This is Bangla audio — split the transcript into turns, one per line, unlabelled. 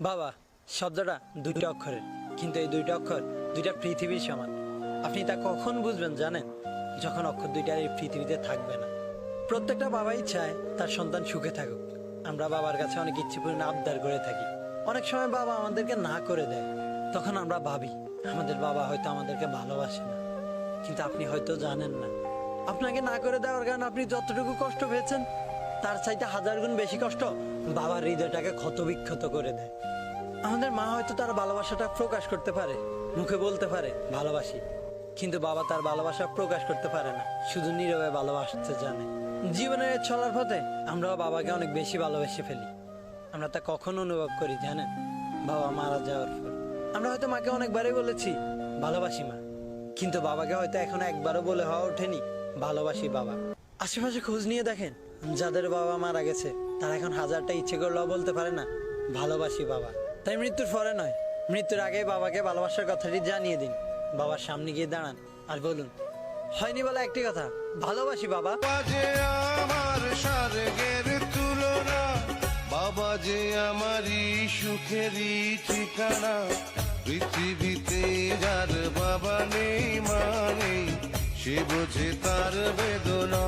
বাবা শব্দটা দুইটা অক্ষরের, কিন্তু এই দুইটা অক্ষর দুইটা পৃথিবীর সমান। আপনি তা কখন বুঝবেন জানেন? যখন অক্ষর দুইটা এই পৃথিবীতে থাকবে না। প্রত্যেকটা বাবাই চায় তার সন্তান সুখে থাকুক। আমরা বাবার কাছে অনেক ইচ্ছেপূর্ণ আবদার করে থাকি। অনেক সময় বাবা আমাদেরকে না করে দেয়, তখন আমরা ভাবি আমাদের বাবা হয়তো আমাদেরকে ভালোবাসে না। কিন্তু আপনি হয়তো জানেন না, আপনাকে না করে দেওয়ার কারণে আপনি যতটুকু কষ্ট পেয়েছেন তার চাইতে 1000 গুণ বেশি কষ্ট বাবার হৃদয়টাকে ক্ষতবিক্ষত করে দেয়। আমাদের মা হয়তো তার ভালোবাসাটা প্রকাশ করতে পারে, মুখে বলতে পারে ভালোবাসি, কিন্তু বাবা তার ভালোবাসা প্রকাশ করতে পারে না, শুধু নীরবে ভালোবাসতে জানে। জীবনের চলার পথে আমরাও বাবাকে অনেক বেশি ভালোবেসে ফেলি। আমরা তা কখন অনুভব করি জানেন? বাবা মারা যাওয়ার পর। আমরা হয়তো মাকে অনেকবারই বলেছি ভালোবাসি মা, কিন্তু বাবাকে হয়তো এখন একবারও বলে হওয়া ওঠেনি ভালোবাসি বাবা। আশেপাশে খোঁজ নিয়ে দেখেন, যাদের বাবা মারা গেছে তারা এখন 1000টা ইচ্ছে করলেও বলতে পারে না ভালোবাসি বাবা। তাই মৃত্যুর পরে নয়, মৃত্যুর আগে বাবাকে ভালোবাসার কথাটি জানিয়ে দিন। বাবার সামনে গিয়ে দাঁড়ান আর বলুন, হয়নি বলে একটি কথা, ভালোবাসি বাবা।
বাজে আমার স্বর্গের তুলনা, বাবা যে আমারই সুখেরই ঠিকানা। পৃথিবীতে যার বাবা নেই মানে, সে বোঝে তার বেদনা।